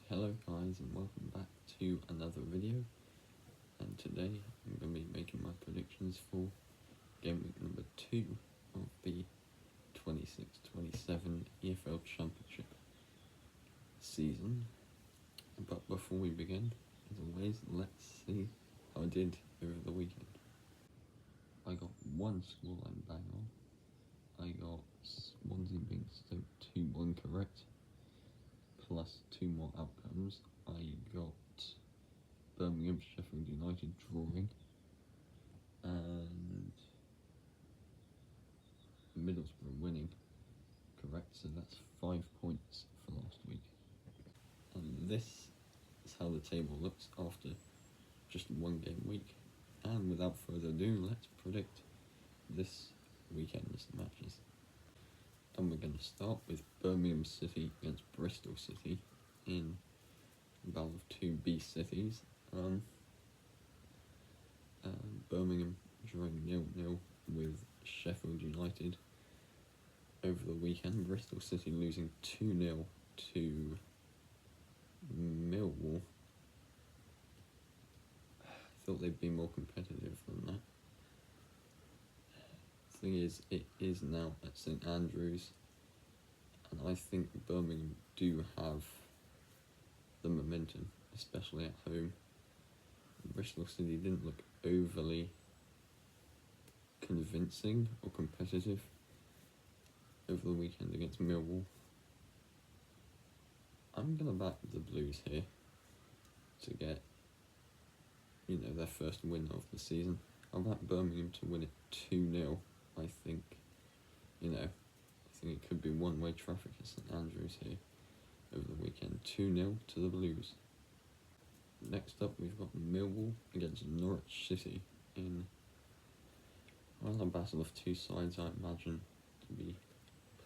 Hello guys, and welcome back to another video, and today I'm going to be making my predictions for game week number 2 of the 26-27 EFL Championship season. But before we begin, as always, let's see how I did over the weekend. I got one scoreline bang on. I got Swansea being Stoke 2-1 correct, plus 2 more outcomes. I got Birmingham Sheffield United drawing, and Middlesbrough winning correct, so that's 5 points for last week. And this is how the table looks after just one game week. And without further ado, let's predict this weekend's matches. And we're going to start with Birmingham City against Bristol City in a battle of two B cities. Birmingham drawing 0-0 with Sheffield United over the weekend. Bristol City losing 2-0 to Millwall. I thought they'd be more competitive than that. Thing is, it is now at St Andrews, and I think Birmingham do have the momentum, especially at home. Bristol City didn't look overly convincing or competitive over the weekend against Millwall. I'm going to back the Blues here to get, their first win of the season. I'll back Birmingham to win it 2-0. I think it could be one-way traffic at St Andrews here over the weekend. 2-0 to the Blues. Next up, we've got Millwall against Norwich City in a battle of two sides I imagine to be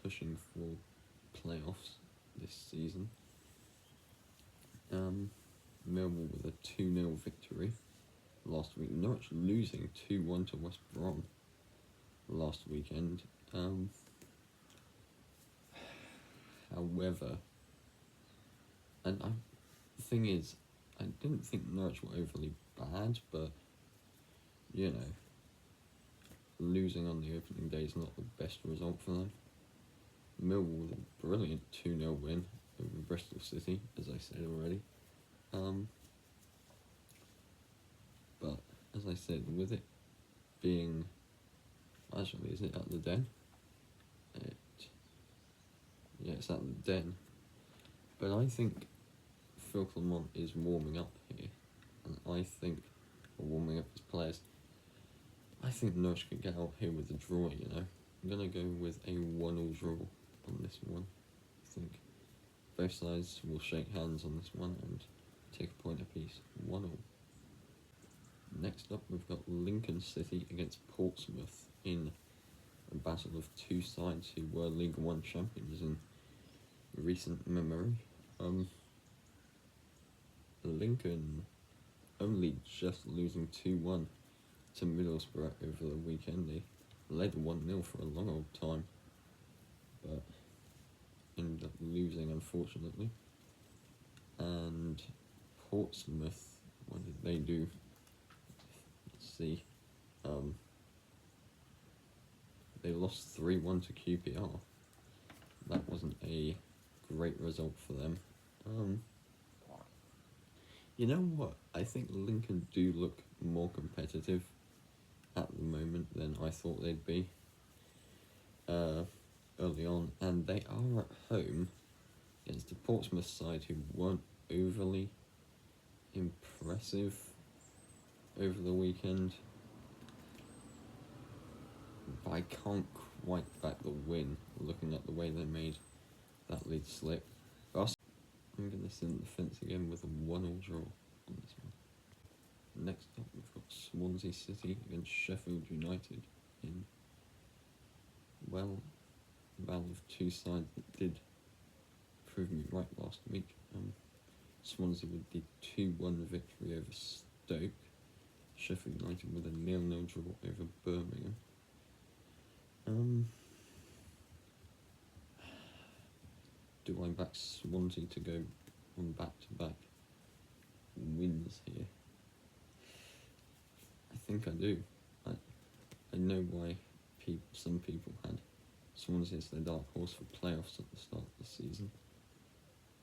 pushing for playoffs this season. Millwall with a 2-0 victory last week. Norwich losing 2-1 to West Brom last weekend. However, the thing is, I didn't think Norwich were overly bad, but losing on the opening day is not the best result for them. Millwall with a brilliant 2-0 win over Bristol City, as I said already. But as I said, with it being, actually, is it at the Den? It's at the Den. But I think Phil Clement is warming up here, and I think, warming up his players, I think Norwich could get out here with a draw, I'm going to go with a 1-1 draw on this one. I think both sides will shake hands on this one and take a point apiece. 1-1. Next up, we've got Lincoln City against Portsmouth in a battle of two sides who were League One champions in recent memory. Lincoln only just losing 2-1 to Middlesbrough over the weekend. They led 1-0 for a long old time, but ended up losing, unfortunately. And Portsmouth, what did they do? Let's see. They lost 3-1 to QPR. That wasn't a great result for them. You know what? I think Lincoln do look more competitive at the moment than I thought they'd be early on, and they are at home against the Portsmouth side who weren't overly impressive over the weekend. But I can't quite back the win looking at the way they made that lead slip. I'm going to sit on the fence again with a 1-1 draw on this one. Next up, we've got Swansea City against Sheffield United in, a battle of two sides that did prove me right last week. Swansea with the 2-1 victory over Stoke. Sheffield United with a 0-0 draw over Birmingham. Do I back Swansea to go on back-to-back wins here? I think I do. I know why some people had Swansea as their dark horse for playoffs at the start of the season,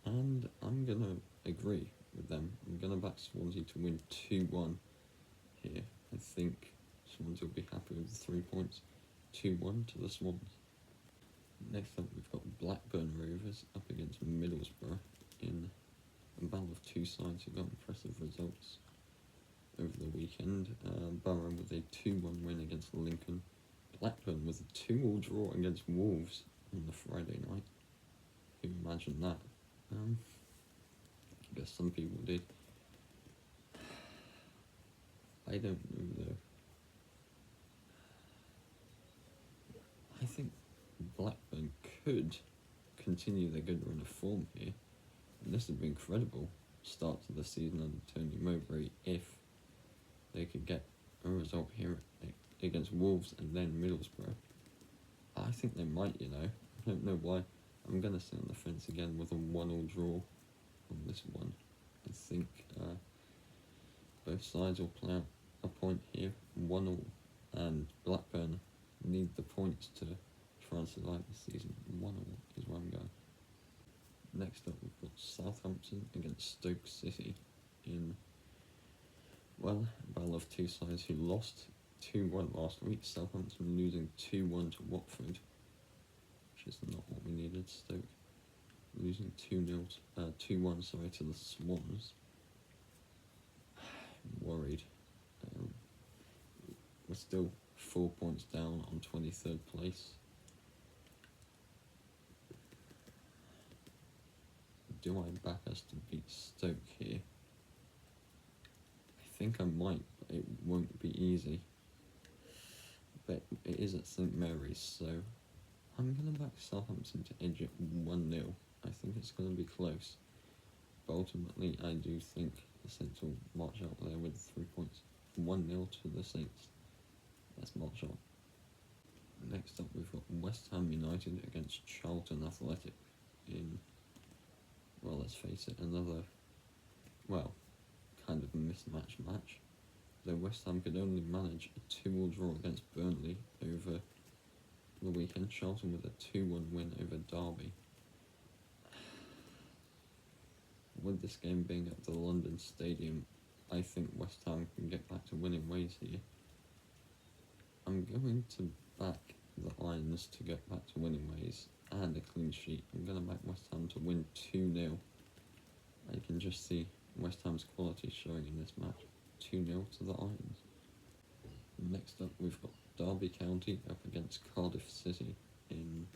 and I'm going to agree with them. I'm going to back Swansea to win 2-1 here. I think Swansea will be happy with the 3 points. 2-1 to the Swans. Next up, we've got Blackburn Rovers up against Middlesbrough in a battle of two sides who got impressive results over the weekend. Borough with a 2-1 win against Lincoln. Blackburn with a 2-2 draw against Wolves on the Friday night. Who imagined that? I guess some people did. I don't know though. I think Blackburn could continue their good run of form here. And this would be incredible start to the season under Tony Mowbray if they could get a result here against Wolves and then Middlesbrough. I think they might, I don't know why. I'm going to sit on the fence again with a 1-1 draw on this one. I think both sides will play out a point here, 1-1, and Blackburn need the points to try and survive the season. 1-1 is where I'm going. Next up, we've got Southampton against Stoke City in, a battle of two sides who lost 2-1 last week. Southampton losing 2-1 to Watford, which is not what we needed. Stoke losing 2-1 to the Swans. I'm worried. We're still 4 points down on 23rd place. Do I back us to beat Stoke here? I think I might, but it won't be easy. But it is at St Mary's, so I'm going to back Southampton to edge it 1-0. I think it's going to be close. But ultimately, I do think the Saints will march out there with 3 points. 1-0 to the Saints. Let's march on. Next up, we've got West Ham United against Charlton Athletic in, let's face it, another, kind of a mismatch match. Though West Ham could only manage a 2-2 draw against Burnley over the weekend. Charlton with a 2-1 win over Derby. With this game being at the London Stadium, I think West Ham can get back to winning ways here. I'm going to back the Irons to get back to winning ways and a clean sheet. I'm going to back West Ham to win 2-0. I can just see West Ham's quality showing in this match. 2-0 to the Irons. Next up, we've got Derby County up against Cardiff City in,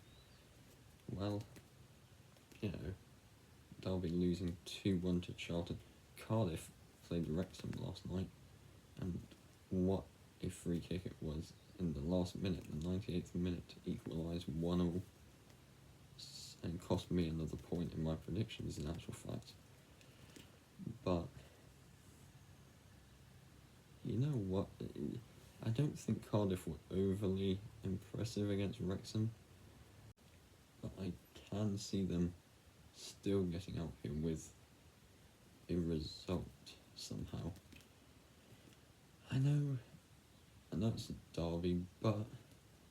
Derby losing 2-1 to Charlton. Cardiff played Wrexham last night, and what a free kick it was in the last minute, the 98th minute, to equalise 1-1, and cost me another point in my predictions in actual fact. But you know what? I don't think Cardiff were overly impressive against Wrexham, but I can see them still getting out here with a result somehow. I know it's a derby, but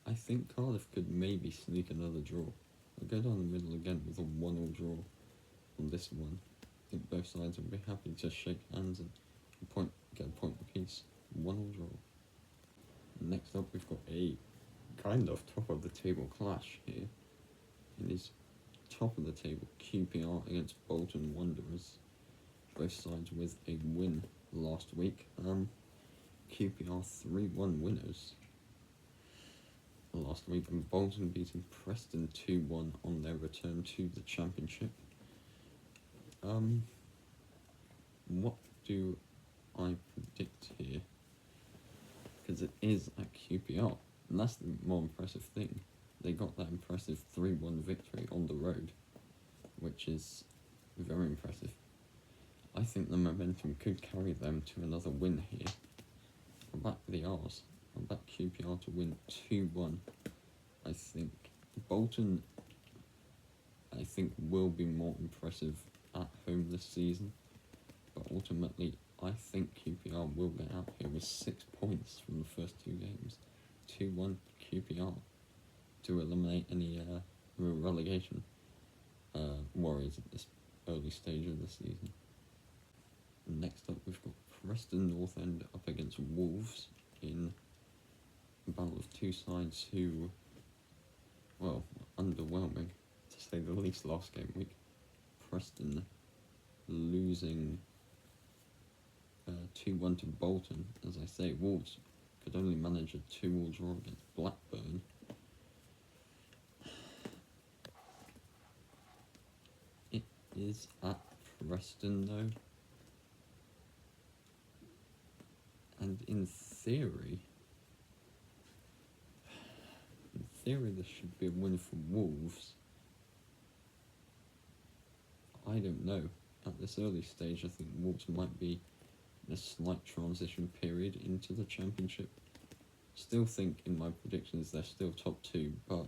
I think Cardiff could maybe sneak another draw. I'll go down the middle again with a 1-1 draw on this one. I think both sides will be happy to shake hands and get a point apiece. 1-1 draw. Next up, we've got a kind of top of the table clash here. It is top of the table QPR against Bolton Wanderers. Both sides with a win last week. QPR 3-1 winners last week, and Bolton beating Preston 2-1 on their return to the Championship. What do I predict here? Because it is at QPR, and that's the more impressive thing. They got that impressive 3-1 victory on the road, which is very impressive. I think the momentum could carry them to another win here. I'll back the R's. I'll back QPR to win 2-1. I think Bolton, will be more impressive at home this season, but ultimately I think QPR will get out here with 6 points from the first 2 games. 2-1 QPR to eliminate any relegation worries at this early stage of the season. Next up, we've got Preston North End up against Wolves in a battle of 2 sides who, well, underwhelming to say the least last game week. Preston losing 2-1 to Bolton. As I say, Wolves could only manage a 2-2 draw against Blackburn. It is at Preston though, and in theory this should be a win for Wolves. I don't know. At this early stage, I think Wolves might be in a slight transition period into the Championship. Still think in my predictions they're still top 2, but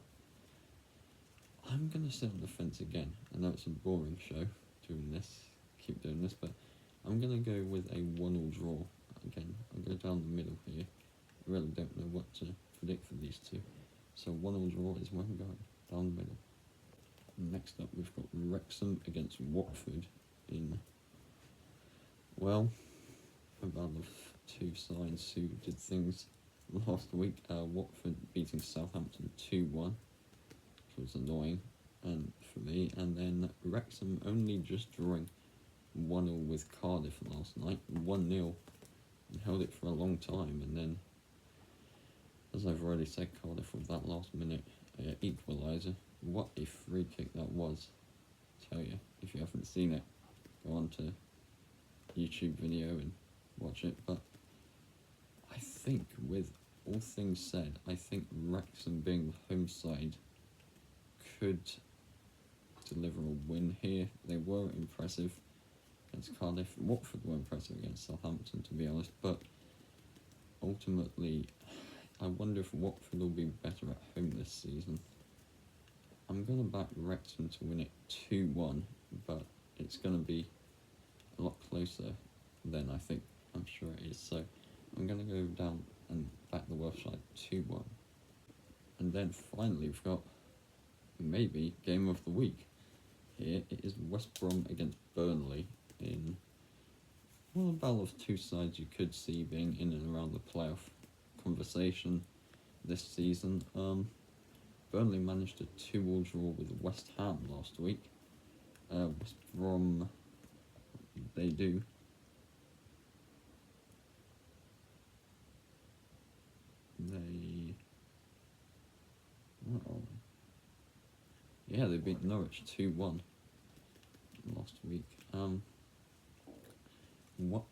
I'm going to sit on the fence again. I know it's a boring show keep doing this, but I'm going to go with a 1-1 draw. Again, I'll go down the middle here. I really don't know what to predict for these two. So 1-1 draw is where I'm going, down the middle. Next up, we've got Wrexham against Watford in, well, a battle of 2 sides who did things last week. Watford beating Southampton 2-1, which was annoying and for me, and then Wrexham only just drawing 1-1 with Cardiff last night, 1-0, and held it for a long time, and then, as I've already said, Cardiff with that last minute equaliser. What a free kick that was. I tell you, if you haven't seen it, go on to YouTube video and watch it. But I think, with all things said, I think Wrexham being the home side could deliver a win here. They were impressive against Cardiff. Watford were impressive against Southampton, to be honest, but ultimately I wonder if Watford will be better at home this season. I'm going to back Wrexham to win it 2-1, but it's going to be a lot closer than I think I'm sure it is. So I'm going to go down and back the Welsh side 2-1. And then finally we've got maybe game of the week. Here it is West Brom against Burnley in, well, a battle of 2 sides you could see being in and around the playoff conversation this season. Burnley managed a 2-2 draw with West Ham last week. West Brom, they do. They beat Norwich 2-1 last week. What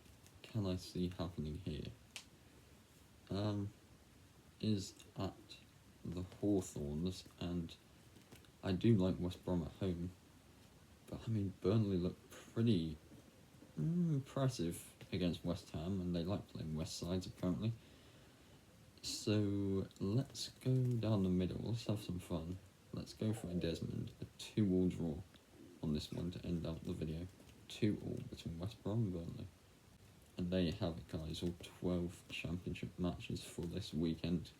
can I see happening here? Is at the Hawthorns, and I do like West Brom at home, but I mean Burnley look pretty impressive against West Ham, and they like playing West sides apparently. So let's go down the middle, let's have some fun. Let's go for a Desmond, a 2-2 draw on this one to end out the video. 2-2 between West Brom and Burnley. And there you have it, guys, all 12 Championship matches for this weekend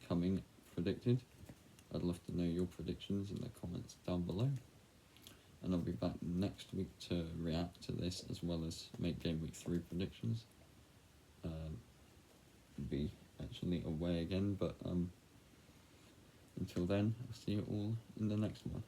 coming predicted. I'd love to know your predictions in the comments down below. And I'll be back next week to react to this as well as make Game Week 3 predictions. Be actually away again, but until then, I'll see you all in the next one.